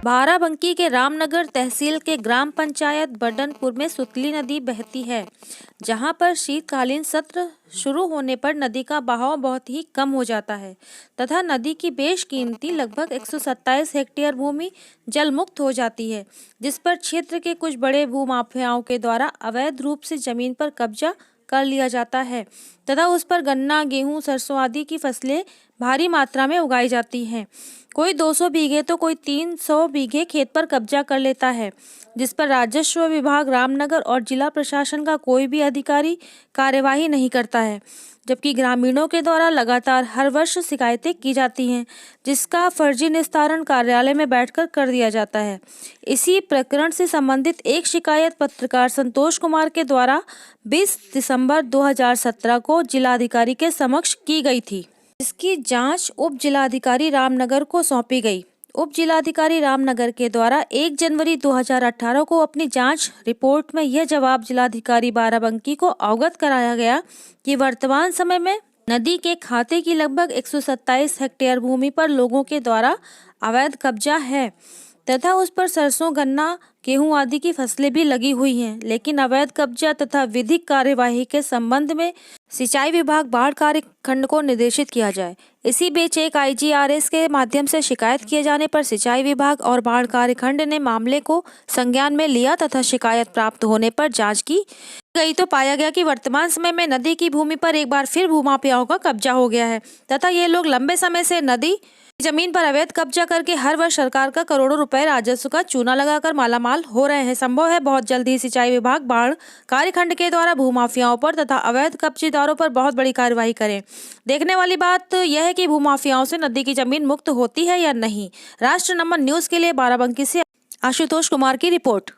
बाराबंकी के रामनगर तहसील के ग्राम पंचायत बर्डनपुर में सुतली नदी बहती है, जहां पर शीतकालीन सत्र शुरू होने पर नदी का बहाव बहुत ही कम हो जाता है तथा नदी की बेशकीमती लगभग 127 हेक्टेयर भूमि जलमुक्त हो जाती है, जिस पर क्षेत्र के कुछ बड़े भूमाफियाओं के द्वारा अवैध रूप से जमीन पर कब्जा कर लिया जाता है तथा उस पर गन्ना, गेहूं, सरसों आदि की फसलें भारी मात्रा में उगाई जाती हैं। कोई 200 बीघे तो कोई 300 बीघे खेत पर कब्जा कर लेता है, जिस पर राजस्व विभाग, रामनगर और जिला प्रशासन का कोई भी अधिकारी कार्यवाही नहीं करता है, जबकि ग्रामीणों के द्वारा लगातार हर वर्ष शिकायतें की जाती हैं, जिसका फर्जी निस्तारण कार्यालय में बैठकर कर दिया जाता है। इसी प्रकरण से संबंधित एक शिकायत पत्रकार संतोष कुमार के द्वारा 20 दिसंबर 2017 को जिलाधिकारी के समक्ष की गई थी, जिसकी जांच उप जिलाधिकारी रामनगर को सौंपी गई। उप जिलाधिकारी रामनगर के द्वारा 1 जनवरी 2018 को अपनी जांच रिपोर्ट में यह जवाब जिलाधिकारी बाराबंकी को अवगत कराया गया कि वर्तमान समय में नदी के खाते की लगभग 127 हेक्टेयर भूमि पर लोगों के द्वारा अवैध कब्जा है तथा उस पर सरसों, गन्ना, गेहूं आदि की फसलें भी लगी हुई हैं, लेकिन अवैध कब्जा तथा विधिक कार्यवाही के संबंध में सिंचाई विभाग बाढ़ कार्य खंड को निर्देशित किया जाए। इसी बीच एक IGRS के माध्यम से शिकायत किए जाने पर सिंचाई विभाग और बाढ़ कार्य खंड ने मामले को संज्ञान में लिया तथा शिकायत प्राप्त होने पर जांच की गई तो पाया गया कि वर्तमान समय में नदी की भूमि पर एक बार फिर भूमाफियाओं का कब्जा हो गया है तथा ये लोग लंबे समय से नदी जमीन पर अवैध कब्जा करके हर वर्ष सरकार का करोड़ों रुपए राजस्व का चूना लगाकर मालामाल हो रहे हैं। संभव है बहुत जल्द ही सिंचाई विभाग बाढ़ कार्यखंड के द्वारा भूमाफियाओं पर तथा अवैध कब्जेदारों पर बहुत बड़ी कार्रवाई करें। देखने वाली बात यह है कि भूमाफियाओं से नदी की जमीन मुक्त होती है या नहीं। राष्ट्र नंबर न्यूज के लिए बाराबंकी से आशुतोष कुमार की रिपोर्ट।